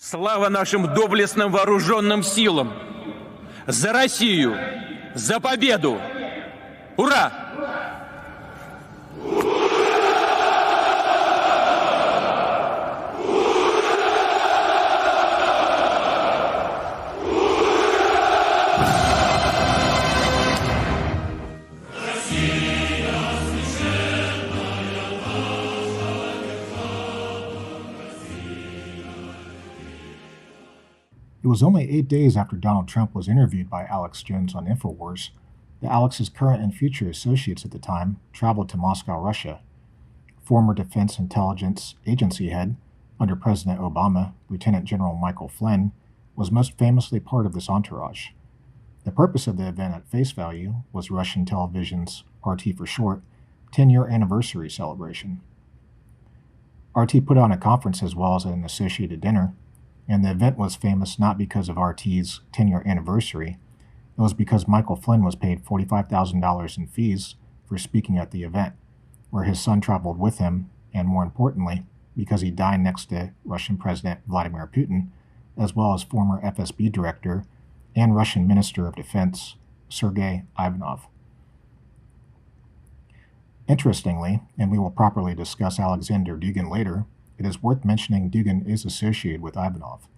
Слава нашим доблестным вооруженным силам! За Россию! За победу! Ура! It was only 8 days after Donald Trump was interviewed by Alex Jones on InfoWars that Alex's current and future associates at the time traveled to Moscow, Russia. Former Defense Intelligence Agency head under President Obama, Lieutenant General Michael Flynn, was most famously part of this entourage. The purpose of the event at face value was Russian television's, RT for short, 10-year anniversary celebration. RT put on a conference as well as an associated dinner, and the event was famous not because of RT's 10-year anniversary. It was because Michael Flynn was paid $45,000 in fees for speaking at the event, where his son traveled with him, and more importantly, because he dined next to Russian President Vladimir Putin, as well as former FSB director and Russian Minister of Defense Sergei Ivanov. Interestingly, and we will properly discuss Alexander Dugin later, it is worth mentioning Dugin is associated with Ivanov.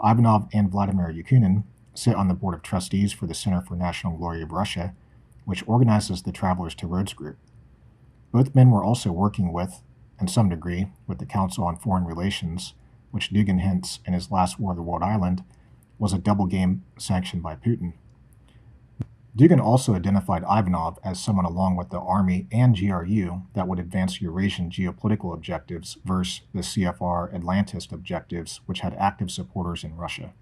Ivanov and Vladimir Yakunin sit on the board of trustees for the Center for National Glory of Russia, which organizes the Travelers to Rhodes group. Both men were also working with, in some degree, with the Council on Foreign Relations, which Dugin hints in his last War of the World Island was a double game sanctioned by Putin. Dugin also identified Ivanov as someone along with the Army and GRU that would advance Eurasian geopolitical objectives versus the CFR Atlantist objectives, which had active supporters in Russia.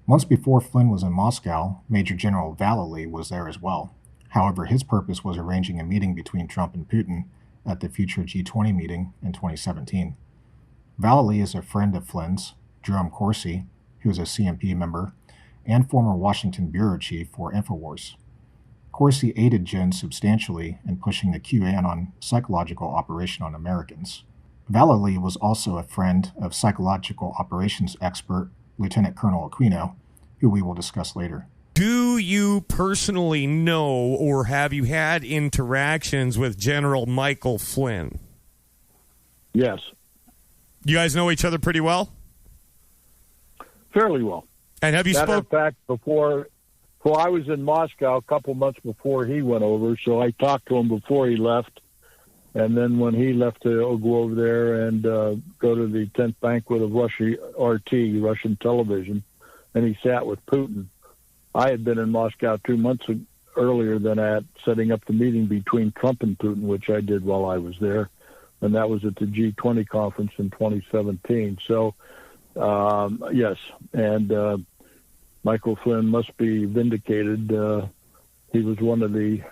Months before Flynn was in Moscow, Major General Vallely was there as well. However, his purpose was arranging a meeting between Trump and Putin at the future G20 meeting in 2017. Vallely is a friend of Flynn's, Jerome Corsi, who is a CMP member, and former Washington bureau chief for InfoWars. Corsi aided Jones substantially in pushing the QAnon psychological operation on Americans. Vallely was also a friend of psychological operations expert Lieutenant Colonel Aquino, who we will discuss later. Do you personally know or have you had interactions with General Michael Flynn? Yes. You guys know each other pretty well? Fairly well. And have you spoken? In fact, before I was in Moscow a couple months before he went over, so I talked to him before he left. And then when he left to go over there and go to the 10th banquet of Russia, RT, Russian television, and he sat with Putin. I had been in Moscow 2 months earlier than that, setting up the meeting between Trump and Putin, which I did while I was there. And that was at the G20 conference in 2017. So, yes, and Michael Flynn must be vindicated. He was one of the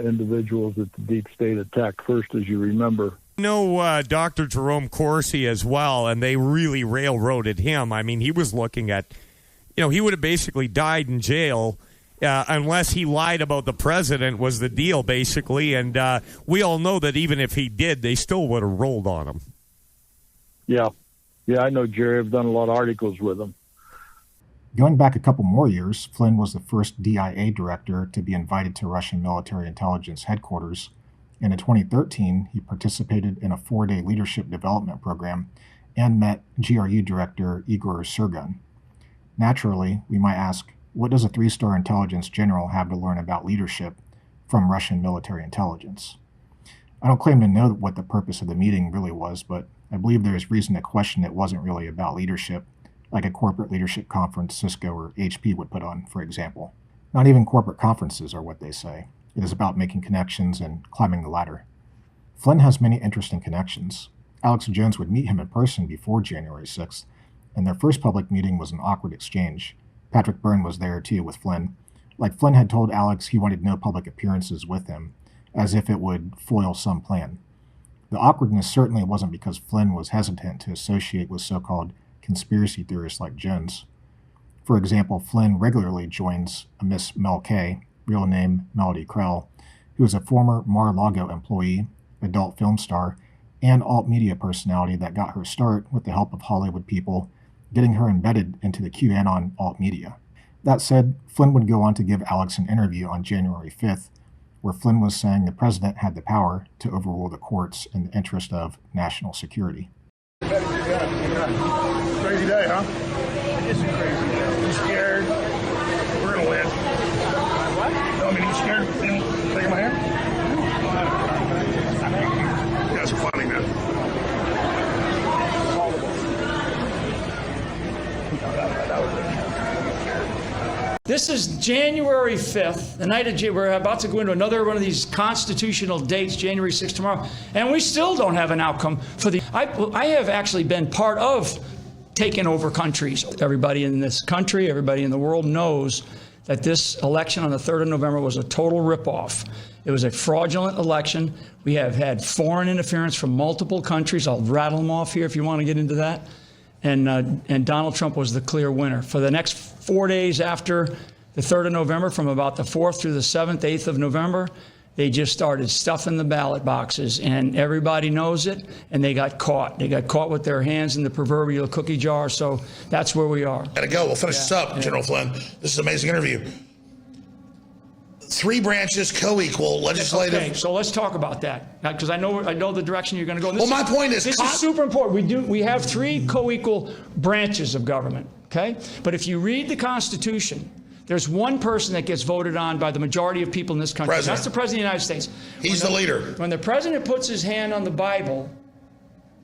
individuals that the deep state attacked first, as you remember. I know Dr. Jerome Corsi as well, and they really railroaded him. I mean, he was looking at, he would have basically died in jail unless he lied about the president was the deal, basically. And we all know that even if he did, they still would have rolled on him. Yeah. Yeah, I know, Jerry. I've done a lot of articles with him. Going back a couple more years, Flynn was the first DIA director to be invited to Russian military intelligence headquarters, and in 2013, he participated in a 4-day leadership development program and met GRU director Igor Sergun. Naturally, we might ask, what does a 3-star intelligence general have to learn about leadership from Russian military intelligence? I don't claim to know what the purpose of the meeting really was, but I believe there is reason to question it wasn't really about leadership, like a corporate leadership conference Cisco or HP would put on, for example. Not even corporate conferences are what they say. It is about making connections and climbing the ladder. Flynn has many interesting connections. Alex Jones would meet him in person before January 6th, and their first public meeting was an awkward exchange. Patrick Byrne was there too with Flynn. Like Flynn had told Alex he wanted no public appearances with him, as if it would foil some plan. The awkwardness certainly wasn't because Flynn was hesitant to associate with so-called conspiracy theorists like Jones. For example, Flynn regularly joins a Miss Mel K, real name Melody Krell, who is a former Mar-a-Lago employee, adult film star, and alt-media personality that got her start with the help of Hollywood people, getting her embedded into the QAnon alt-media. That said, Flynn would go on to give Alex an interview on January 5th, where Flynn was saying the president had the power to overrule the courts in the interest of national security. Crazy day, huh? It's a crazy day. You scared? We're gonna win. What? No, I mean, you scared? Taking my hand? You guys are funny, man. This is January 5th, the night of we're about to go into another one of these constitutional dates, January 6th tomorrow, and we still don't have an outcome for the. I have actually been part of taking over countries. Everybody in this country, everybody in the world knows that this election on the 3rd of November was a total ripoff. It was a fraudulent election. We have had foreign interference from multiple countries. I'll rattle them off here if you want to get into that. And Donald Trump was the clear winner. For the next 4 days after the 3rd of November, from about the 4th through the 7th, 8th of November, they just started stuffing the ballot boxes, and everybody knows it, and they got caught. They got caught with their hands in the proverbial cookie jar, so that's where we are. Gotta go. We'll finish this up, General Flynn. This is an amazing interview. 3 branches, co-equal, legislative. Okay, so let's talk about that, because I know the direction you're going to go. Well, my point is, this is super important. We have 3 co-equal branches of government, okay? But if you read the Constitution, there's one person that gets voted on by the majority of people in this country. President. That's the President of the United States. He's the leader. When the President puts his hand on the Bible,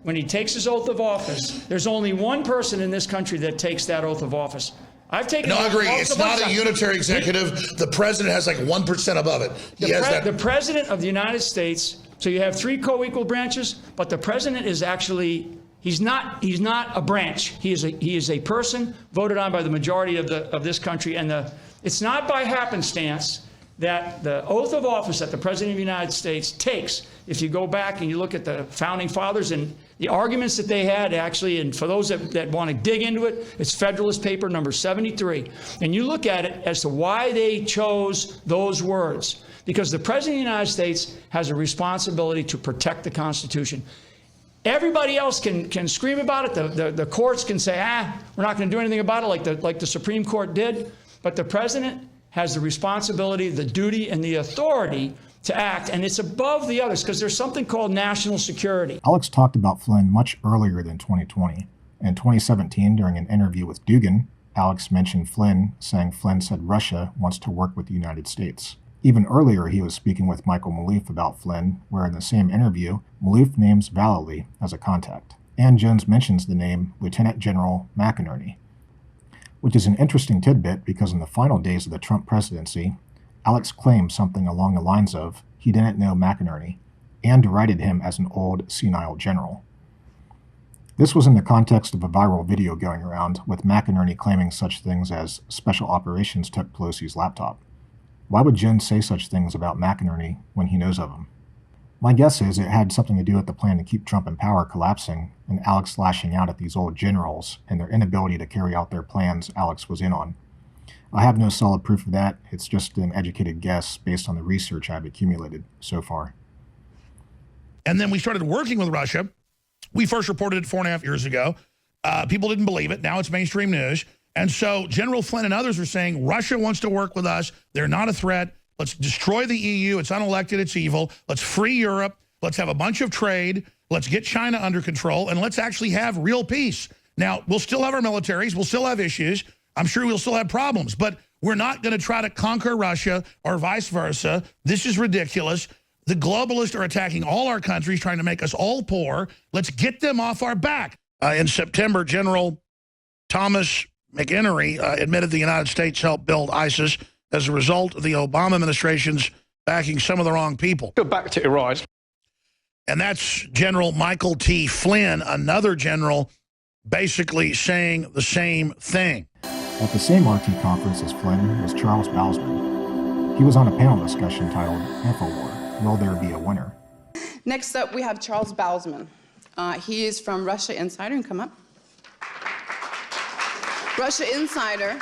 when he takes his oath of office, there's only one person in this country that takes that oath of office. I've taken. No, I agree. It's not a unitary executive. The president has like 1% above it. The president of the United States. So you have 3 co-equal branches, but the president is actually he's not a branch. He is a person voted on by the majority of this country, and it's not by happenstance that the oath of office that the President of the United States takes, if you go back and you look at the Founding Fathers and the arguments that they had, actually, and for those that want to dig into it, it's Federalist Paper number 73. And you look at it as to why they chose those words. Because the President of the United States has a responsibility to protect the Constitution. Everybody else can scream about it. The courts can say, we're not going to do anything about it like the Supreme Court did. But the President has the responsibility, the duty, and the authority to act, and it's above the others because there's something called national security. Alex talked about Flynn much earlier than 2020. In 2017, during an interview with Dugan, Alex mentioned Flynn, saying Flynn said Russia wants to work with the United States. Even earlier, he was speaking with Michael Maloof about Flynn, where in the same interview, Maloof names Vallely as a contact. And Jones mentions the name Lieutenant General McInerney, which is an interesting tidbit because in the final days of the Trump presidency, Alex claimed something along the lines of he didn't know McInerney and derided him as an old, senile general. This was in the context of a viral video going around with McInerney claiming such things as special operations took Pelosi's laptop. Why would Jones say such things about McInerney when he knows of him? My guess is it had something to do with the plan to keep Trump in power collapsing and Alex lashing out at these old generals and their inability to carry out their plans Alex was in on. I have no solid proof of that. It's just an educated guess based on the research I've accumulated so far. And then we started working with Russia. We first reported it 4.5 years ago. People didn't believe it. Now it's mainstream news. And so General Flynn and others are saying Russia wants to work with us. They're not a threat. Let's destroy the EU. It's unelected. It's evil. Let's free Europe. Let's have a bunch of trade. Let's get China under control. And let's actually have real peace. Now, we'll still have our militaries. We'll still have issues. I'm sure we'll still have problems. But we're not going to try to conquer Russia or vice versa. This is ridiculous. The globalists are attacking all our countries, trying to make us all poor. Let's get them off our back. In September, General Thomas McInerney admitted the United States helped build ISIS as a result of the Obama administration's backing some of the wrong people. Go back to Iraq. And that's General Michael T. Flynn, another general, basically saying the same thing. At the same RT conference as Flynn was Charles Bousman. He was on a panel discussion titled InfoWars, Will There Be a Winner? Next up, we have Charles Bousman. He is from Russia Insider, and come up. Russia Insider,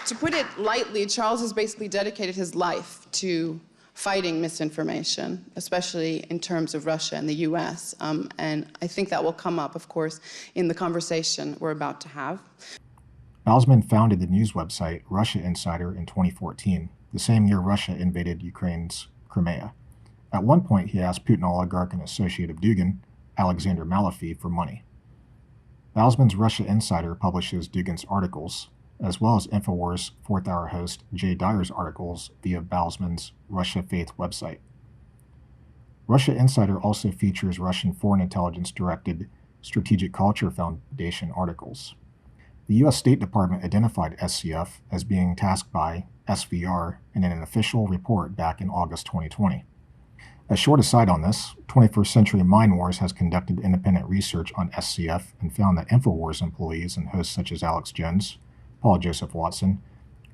to put it lightly, Charles has basically dedicated his life to fighting misinformation, especially in terms of Russia and the US. And I think that will come up, of course, in the conversation we're about to have. Balzman founded the news website Russia Insider in 2014, the same year Russia invaded Ukraine's Crimea. At one point, he asked Putin oligarch and associate of Dugin, Alexander Malafy, for money. Balzman's Russia Insider publishes Dugin's articles, as well as InfoWars' Fourth Hour host Jay Dyer's articles via Balzman's Russia Faith website. Russia Insider also features Russian Foreign Intelligence-directed Strategic Culture Foundation articles. The U.S. State Department identified SCF as being tasked by SVR in an official report back in August 2020. A short aside on this, 21st Century Mind Wars has conducted independent research on SCF and found that InfoWars employees and hosts such as Alex Jones, Paul Joseph Watson,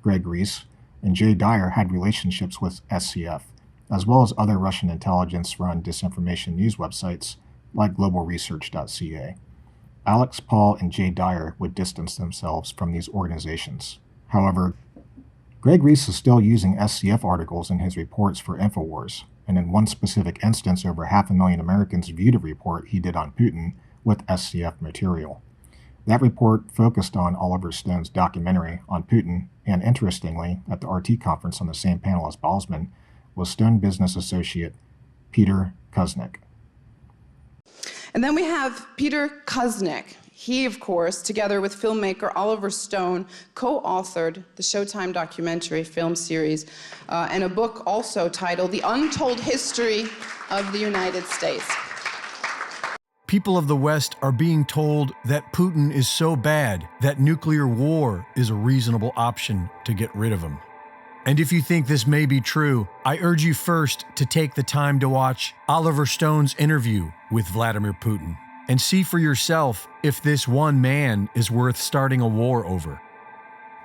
Greg Reese, and Jay Dyer had relationships with SCF, as well as other Russian intelligence-run disinformation news websites like globalresearch.ca. Alex, Paul, and Jay Dyer would distance themselves from these organizations. However, Greg Reese is still using SCF articles in his reports for InfoWars, and in one specific instance, over 500,000 Americans viewed a report he did on Putin with SCF material. That report focused on Oliver Stone's documentary on Putin, and interestingly, at the RT conference on the same panel as Balzman, was Stone business associate Peter Kuznick. And then we have Peter Kuznick. He, of course, together with filmmaker Oliver Stone, co-authored the Showtime documentary film series and a book also titled The Untold History of the United States. People of the West are being told that Putin is so bad that nuclear war is a reasonable option to get rid of him. And if you think this may be true, I urge you first to take the time to watch Oliver Stone's interview with Vladimir Putin and see for yourself if this one man is worth starting a war over.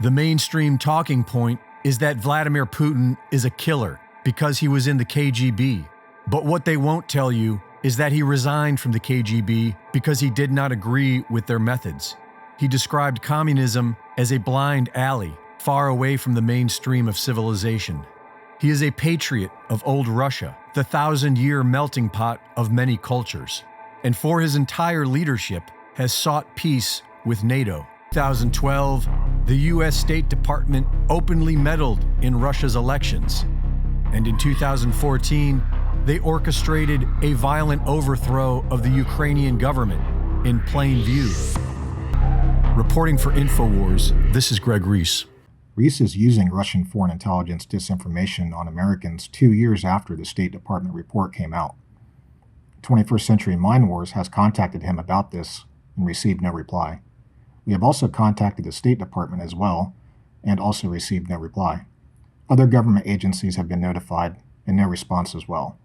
The mainstream talking point is that Vladimir Putin is a killer because he was in the KGB. But what they won't tell you is that he resigned from the KGB because he did not agree with their methods. He described communism as a blind alley, far away from the mainstream of civilization. He is a patriot of old Russia, the 1,000-year melting pot of many cultures, and for his entire leadership has sought peace with NATO. In 2012, the U.S. State Department openly meddled in Russia's elections, and in 2014, they orchestrated a violent overthrow of the Ukrainian government in plain view. Reporting for InfoWars, this is Greg Reese. Reese is using Russian foreign intelligence disinformation on Americans 2 years after the State Department report came out. 21st Century Mind Wars has contacted him about this and received no reply. We have also contacted the State Department as well and also received no reply. Other government agencies have been notified and no response as well.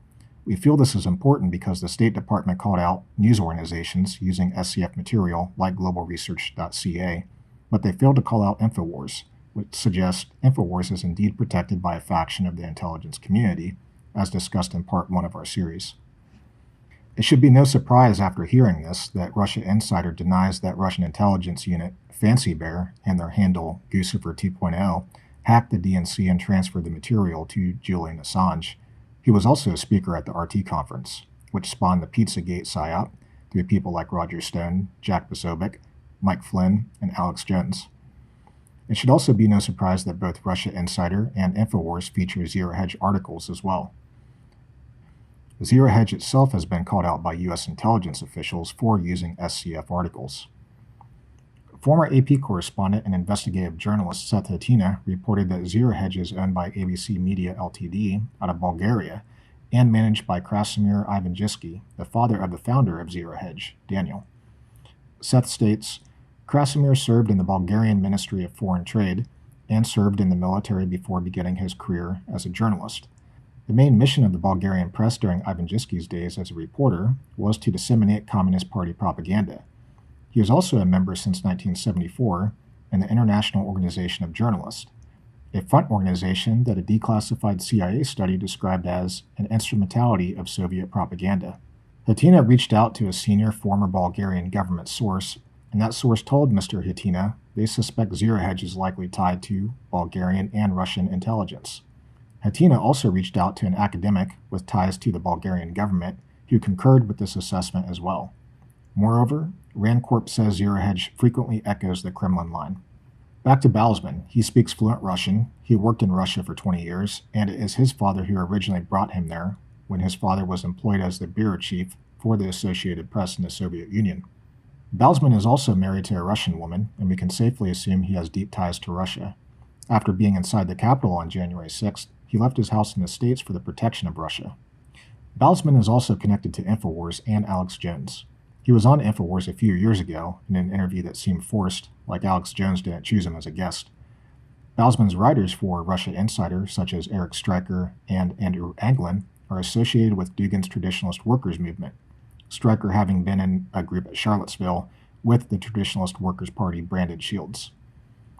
We feel this is important because the State Department called out news organizations using SCF material like globalresearch.ca, but they failed to call out InfoWars, which suggests InfoWars is indeed protected by a faction of the intelligence community, as discussed in Part 1 of our series. It should be no surprise after hearing this that Russia Insider denies that Russian intelligence unit Fancy Bear and their handle Guccifer 2.0 hacked the DNC and transferred the material to Julian Assange. He was also a speaker at the RT conference, which spawned the Pizzagate psyop through people like Roger Stone, Jack Posobiec, Mike Flynn, and Alex Jones. It should also be no surprise that both Russia Insider and InfoWars feature Zero Hedge articles as well. Zero Hedge itself has been called out by U.S. intelligence officials for using SCF articles. Former AP correspondent and investigative journalist Seth Hatina reported that Zero Hedge is owned by ABC Media Ltd. Out of Bulgaria and managed by Krasimir Ivanjiski, the father of the founder of Zero Hedge, Daniel. Seth states, Krasimir served in the Bulgarian Ministry of Foreign Trade and served in the military before beginning his career as a journalist. The main mission of the Bulgarian press during Ivanjiski's days as a reporter was to disseminate Communist Party propaganda. He was also a member since 1974 in the International Organization of Journalists, a front organization that a declassified CIA study described as an instrumentality of Soviet propaganda. Hatina reached out to a senior former Bulgarian government source, and that source told Mr. Hatina they suspect Zero Hedge is likely tied to Bulgarian and Russian intelligence. Hatina also reached out to an academic with ties to the Bulgarian government who concurred with this assessment as well. Moreover, Rand Corp says Zero Hedge frequently echoes the Kremlin line. Back to Balzman, he speaks fluent Russian, he worked in Russia for 20 years, and it is his father who originally brought him there when his father was employed as the bureau chief for the Associated Press in the Soviet Union. Balzman is also married to a Russian woman, and we can safely assume he has deep ties to Russia. After being inside the Capitol on January 6th, he left his house in the States for the protection of Russia. Balzman is also connected to InfoWars and Alex Jones. He was on InfoWars a few years ago in an interview that seemed forced, like Alex Jones didn't choose him as a guest. Balzman's writers for Russia Insider, such as Eric Stryker and Andrew Anglin, are associated with Dugin's Traditionalist Workers Movement, Stryker having been in a group at Charlottesville with the Traditionalist Workers' Party branded shields.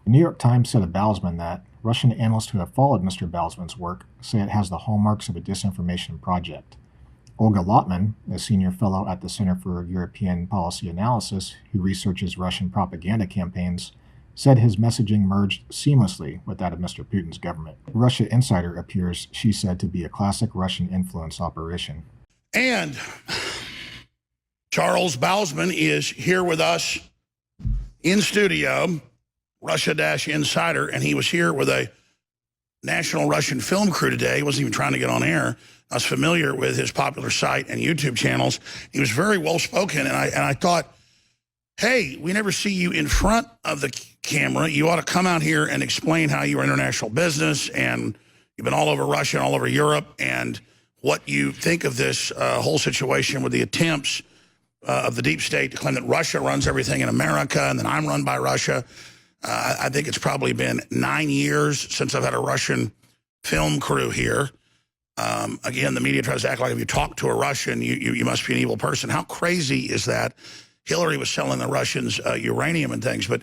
The New York Times said of Balzman that Russian analysts who have followed Mr. Balzman's work say it has the hallmarks of a disinformation project. Olga Lotman, a senior fellow at the Center for European Policy Analysis who researches Russian propaganda campaigns, said his messaging merged seamlessly with that of Mr. Putin's government. Russia Insider appears, she said, to be a classic Russian influence operation. And Charles Balzman is here with us in studio, Russia-Insider, and he was here with a national Russian film crew today. He wasn't even trying to get on air. I was familiar with his popular site and YouTube channels. He was very well-spoken, and I thought, hey, we never see you in front of the camera. You ought to come out here and explain how you're international business, and you've been all over Russia and all over Europe, and what you think of this whole situation with the attempts of the deep state to claim that Russia runs everything in America and that I'm run by Russia. I think it's probably been 9 years since I've had a Russian film crew here. Again, the media tries to act like if you talk to a Russian, you must be an evil person. How crazy is that? Hillary was selling the Russians uranium and things, but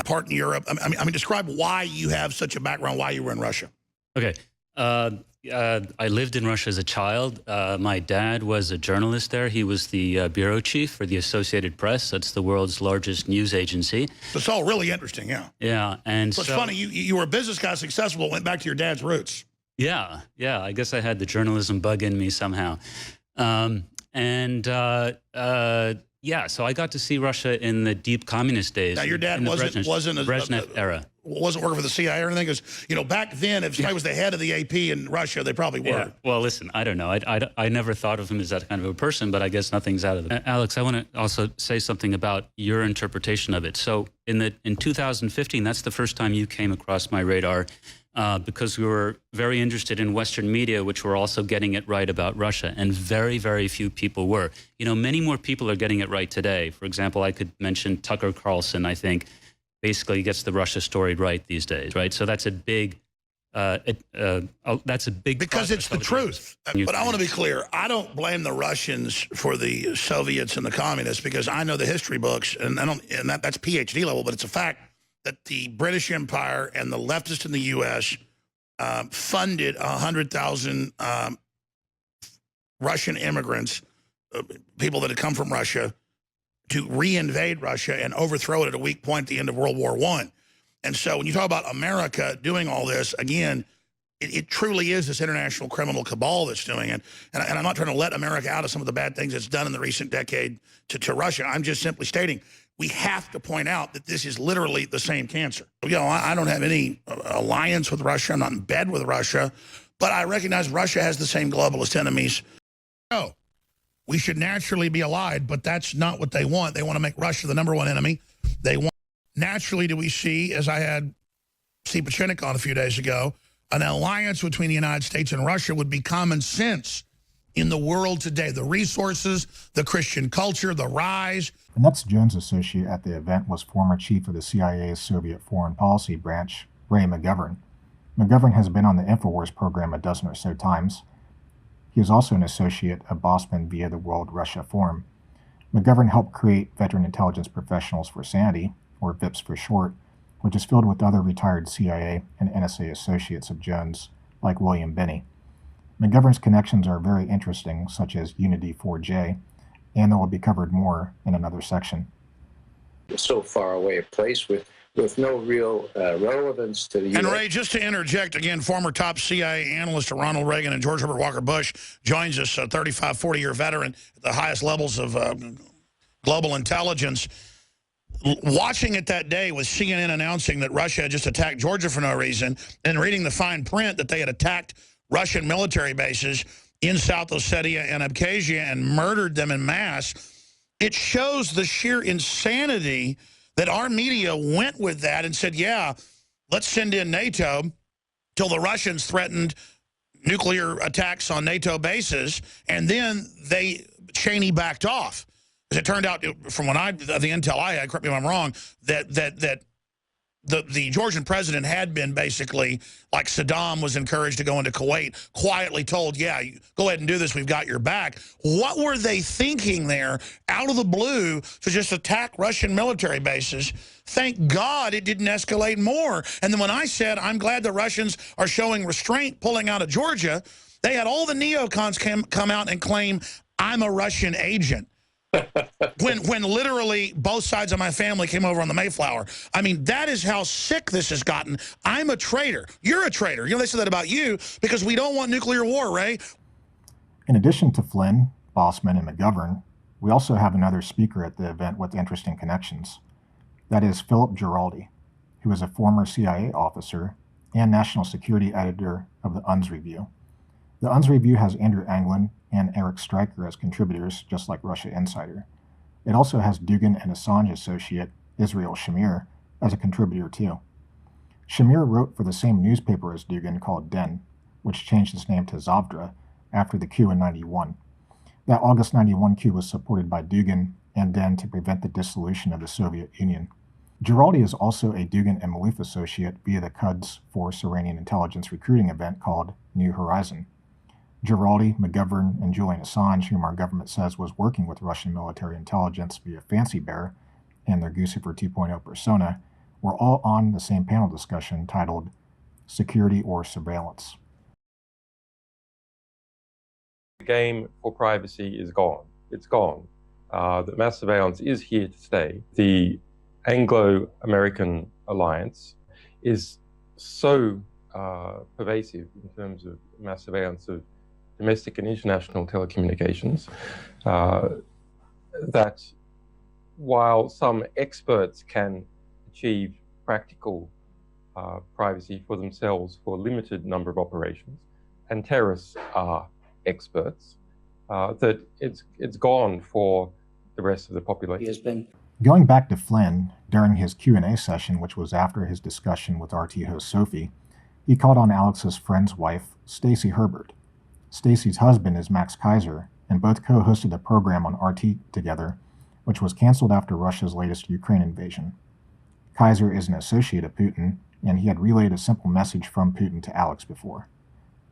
part in Europe. I mean, describe why you have such a background, why you were in Russia. Okay. I lived in Russia as a child. My dad was a journalist there. He was the bureau chief for the Associated Press. That's the world's largest news agency. So it's all really interesting, yeah. Yeah, and so it's funny, you were a business guy, successful, went back to your dad's roots. Yeah. I guess I had the journalism bug in me somehow. Yeah, so I got to see Russia in the deep communist days. Now, your dad wasn't Brezhnev era. Wasn't working for the CIA or anything? Because, back then, if somebody was the head of the AP in Russia, they probably were. Yeah. Well, listen, I don't know. I never thought of him as that kind of a person, but I guess nothing's out of it. Alex, I want to also say something about your interpretation of it. So in 2015, that's the first time you came across my radar, because we were very interested in Western media, which were also getting it right about Russia, and very, very few people were. Many more people are getting it right today. For example, I could mention Tucker Carlson, I think, basically gets the Russia story right these days, right? So that's a big, because it's the truth. But I want to be clear. I don't blame the Russians for the Soviets and the communists, because I know the history books, and that's PhD level, but it's a fact that the British Empire and the leftists in the U.S. funded 100,000 Russian immigrants, people that had come from Russia, to reinvade Russia and overthrow it at a weak point at the end of World War I. And so when you talk about America doing all this, again, it truly is this international criminal cabal that's doing it. And I'm not trying to let America out of some of the bad things it's done in the recent decade to Russia. I'm just simply stating we have to point out that this is literally the same cancer. I don't have any alliance with Russia. I'm not in bed with Russia. But I recognize Russia has the same globalist enemies. Oh. We should naturally be allied, but that's not what they want. They want to make Russia the #1 enemy. Naturally, do we see, as I had Steve Pachinik on a few days ago, an alliance between the United States and Russia would be common sense in the world today. The resources, the Christian culture, the rise. The next Jones associate at the event was former chief of the CIA's Soviet Foreign Policy Branch, Ray McGovern. McGovern has been on the InfoWars program a dozen or so times. He is also an associate of Bosman via the World Russia Forum. McGovern helped create Veteran Intelligence Professionals for Sanity, or VIPS for short, which is filled with other retired CIA and NSA associates of Jones, like William Binney. McGovern's connections are very interesting, such as Unity 4J, and they will be covered more in another section. So far away a place with with no real relevance to the U.S. And Ray, just to interject again, former top CIA analyst Ronald Reagan and George Herbert Walker Bush joins us, a 35, 40-year veteran at the highest levels of global intelligence. Watching it that day with CNN announcing that Russia had just attacked Georgia for no reason, and reading the fine print that they had attacked Russian military bases in South Ossetia and Abkhazia and murdered them en masse, it shows the sheer insanity that our media went with that and said, yeah, let's send in NATO till the Russians threatened nuclear attacks on NATO bases, and then Cheney backed off. As it turned out, from the intel I had, correct me if I'm wrong, that the Georgian president had been basically, like Saddam was encouraged to go into Kuwait, quietly told, yeah, go ahead and do this, we've got your back. What were they thinking there, out of the blue, to just attack Russian military bases? Thank God it didn't escalate more. And then when I said, I'm glad the Russians are showing restraint pulling out of Georgia, they had all the neocons come out and claim, I'm a Russian agent. when literally both sides of my family came over on the Mayflower. I mean, that is how sick this has gotten. I'm a traitor. You're a traitor. You know, they said that about you because we don't want nuclear war, Ray. In addition to Flynn, Bossman, and McGovern, we also have another speaker at the event with interesting connections. That is Philip Giraldi, who is a former CIA officer and national security editor of the UNS Review. The UNS Review has Andrew Anglin and Eric Stryker as contributors, just like Russia Insider. It also has Dugin and Assange associate Israel Shamir as a contributor too. Shamir wrote for the same newspaper as Dugin called Den, which changed its name to Zavdra after the coup in '91. That August '91 coup was supported by Dugin and Den to prevent the dissolution of the Soviet Union. Giraldi is also a Dugin and Malouf associate via the Quds Force Iranian intelligence recruiting event called New Horizon. Giraldi, McGovern, and Julian Assange, whom our government says was working with Russian military intelligence via Fancy Bear and their Guccifer 2.0 persona, were all on the same panel discussion titled Security or Surveillance. The game for privacy is gone. It's gone. The mass surveillance is here to stay. The Anglo-American alliance is so pervasive in terms of mass surveillance of domestic and international telecommunications, that while some experts can achieve practical privacy for themselves for a limited number of operations, and terrorists are experts, that it's gone for the rest of the population. Going back to Flynn, during his Q&A session, which was after his discussion with RT host Sophie, he called on Alex's friend's wife, Stacey Herbert. Stacey's husband is Max Kaiser, and both co-hosted a program on RT together, which was canceled after Russia's latest Ukraine invasion. Kaiser is an associate of Putin, and he had relayed a simple message from Putin to Alex before.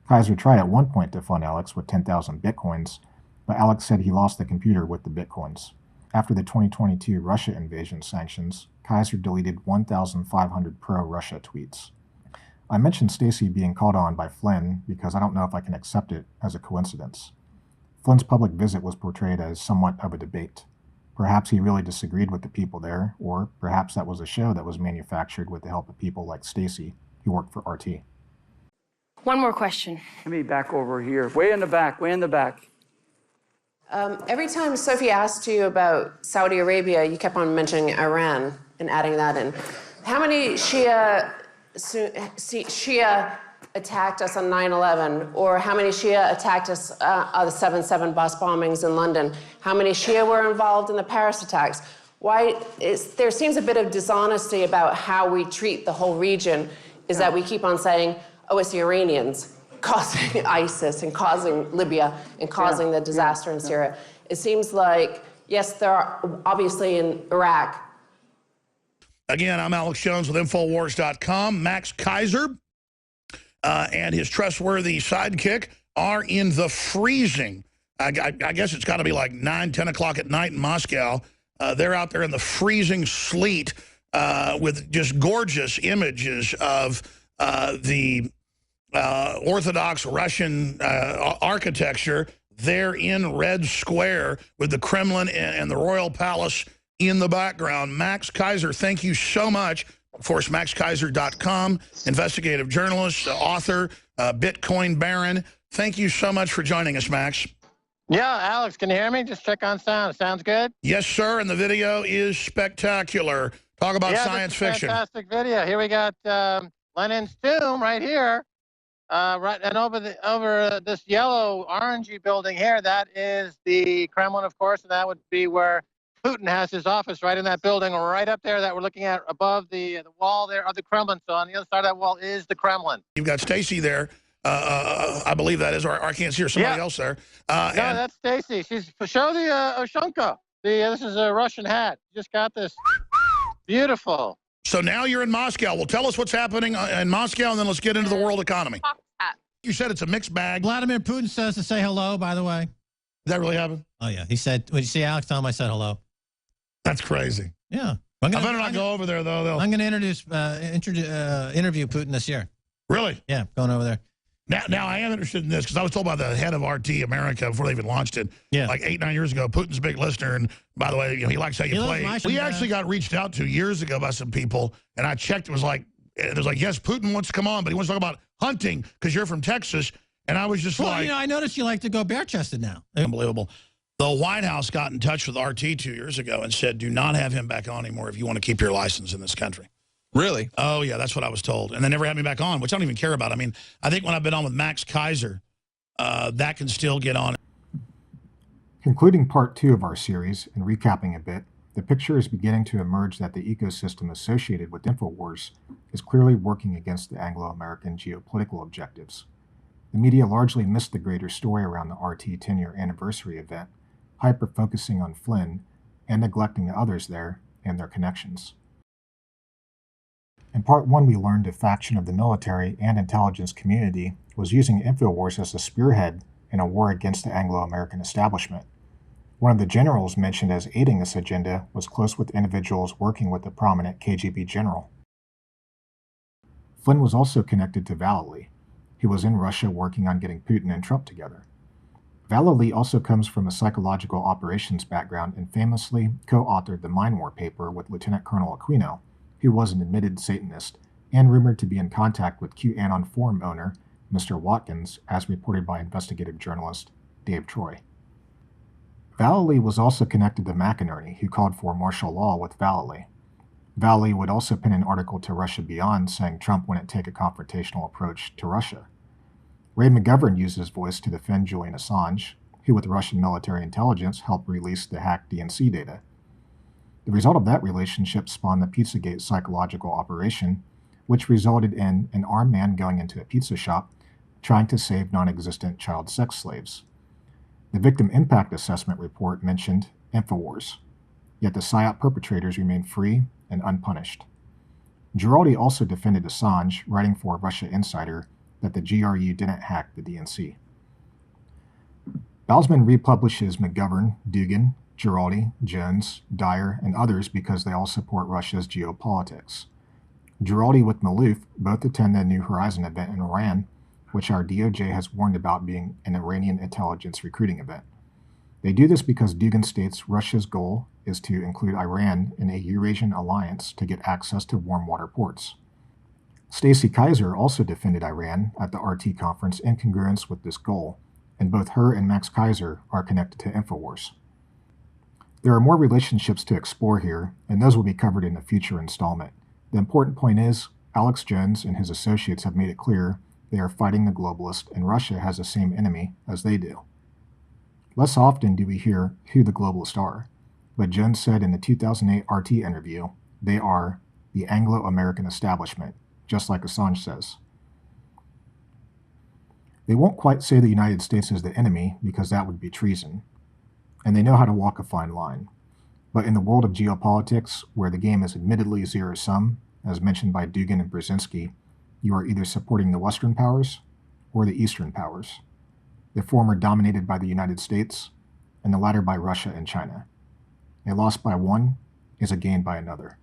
Kaiser tried at one point to fund Alex with 10,000 bitcoins, but Alex said he lost the computer with the bitcoins. After the 2022 Russia invasion sanctions, Kaiser deleted 1,500 pro-Russia tweets. I mentioned Stacey being called on by Flynn because I don't know if I can accept it as a coincidence. Flynn's public visit was portrayed as somewhat of a debate. Perhaps he really disagreed with the people there, or perhaps that was a show that was manufactured with the help of people like Stacey, who worked for RT. One more question. Let me back over here. Way in the back, way in the back. Every time Sophie asked you about Saudi Arabia, you kept on mentioning Iran and adding that in. How many Shia attacked us on 9/11, or how many Shia attacked us on the 7/7 bus bombings in London? How many Shia were involved in the Paris attacks? There seems a bit of dishonesty about how we treat the whole region, is that we keep on saying, oh, it's the Iranians causing ISIS and causing Libya and causing the disaster in Syria. It seems like, yes, there are obviously in Iraq. Again, I'm Alex Jones with InfoWars.com. Max Kaiser and his trustworthy sidekick are in the freezing. I guess it's got to be like 9, 10 o'clock at night in Moscow. They're out there in the freezing sleet with just gorgeous images of the Orthodox Russian architecture. They're in Red Square with the Kremlin and the Royal Palace in the background. Max Kaiser, thank you so much. Of course, MaxKaiser.com, investigative journalist, author, Bitcoin baron. Thank you so much for joining us, Max. Yeah, Alex, can you hear me? Just check on sound. Sounds good? Yes, sir, and the video is spectacular. Talk about science fiction. Fantastic video. Here we got Lenin's tomb right here. Right, and over this yellow orangey building here, that is the Kremlin, of course, and that would be where Putin has his office, right in that building, right up there that we're looking at above the wall there of the Kremlin. So on the other side of that wall is the Kremlin. You've got Stacy there. I believe that is, or I can't see her. Somebody else there. No, that's Stacy. Show the Oshunka. This is a Russian hat. Just got this. Beautiful. So now you're in Moscow. Well, tell us what's happening in Moscow, and then let's get into the world economy. You said it's a mixed bag. Vladimir Putin says to say hello, by the way. Did that really happen? Oh, yeah. He said, when you see Alex, tell him I said hello. That's crazy. Yeah. I better not go over there, though. I'm going to interview Putin this year. Really? Yeah, going over there. Now I am interested in this because I was told by the head of RT America before they even launched it, like 8-9 years ago. Putin's a big listener, and by the way, he likes how you play. We actually got reached out to years ago by some people, and I checked. It was like, yes, Putin wants to come on, but he wants to talk about hunting because you're from Texas. And I was just like, I noticed you like to go bare-chested now. Unbelievable. The White House got in touch with RT 2 years ago and said, do not have him back on anymore if you want to keep your license in this country. Really? Oh, yeah, that's what I was told. And they never had me back on, which I don't even care about. I mean, I think when I've been on with Max Kaiser, that can still get on. Concluding part 2 of our series and recapping a bit, the picture is beginning to emerge that the ecosystem associated with InfoWars is clearly working against the Anglo-American geopolitical objectives. The media largely missed the greater story around the RT 10-year anniversary event, hyper-focusing on Flynn and neglecting the others there and their connections. In part 1, we learned a faction of the military and intelligence community was using InfoWars as a spearhead in a war against the Anglo-American establishment. One of the generals mentioned as aiding this agenda was close with individuals working with a prominent KGB general. Flynn was also connected to Vallely. He was in Russia working on getting Putin and Trump together. Vallely also comes from a psychological operations background and famously co-authored the Mind War paper with Lieutenant Colonel Aquino, who was an admitted Satanist and rumored to be in contact with QAnon forum owner Mr. Watkins, as reported by investigative journalist Dave Troy. Vallely was also connected to McInerney, who called for martial law with Vallely. Vallely would also pin an article to Russia Beyond saying Trump wouldn't take a confrontational approach to Russia. Ray McGovern used his voice to defend Julian Assange, who with Russian military intelligence helped release the hacked DNC data. The result of that relationship spawned the Pizzagate psychological operation, which resulted in an armed man going into a pizza shop trying to save non-existent child sex slaves. The Victim Impact Assessment report mentioned InfoWars, yet the PSYOP perpetrators remained free and unpunished. Giraldi also defended Assange, writing for Russia Insider that the GRU didn't hack the DNC. Balzman republishes McGovern, Dugan, Giraldi, Jones, Dyer, and others because they all support Russia's geopolitics. Giraldi with Malouf both attend the New Horizon event in Iran, which our DOJ has warned about being an Iranian intelligence recruiting event. They do this because Dugan states Russia's goal is to include Iran in a Eurasian alliance to get access to warm water ports. Stacy Kaiser also defended Iran at the RT conference in congruence with this goal, and both her and Max Kaiser are connected to InfoWars. There are more relationships to explore here, and those will be covered in a future installment. The important point is, Alex Jones and his associates have made it clear they are fighting the globalists, and Russia has the same enemy as they do. Less often do we hear who the globalists are, but Jones said in the 2008 RT interview, they are the Anglo-American establishment, just like Assange says. They won't quite say the United States is the enemy because that would be treason, and they know how to walk a fine line. But in the world of geopolitics, where the game is admittedly zero-sum, as mentioned by Dugan and Brzezinski, you are either supporting the Western powers or the Eastern powers, the former dominated by the United States, and the latter by Russia and China. A loss by one is a gain by another.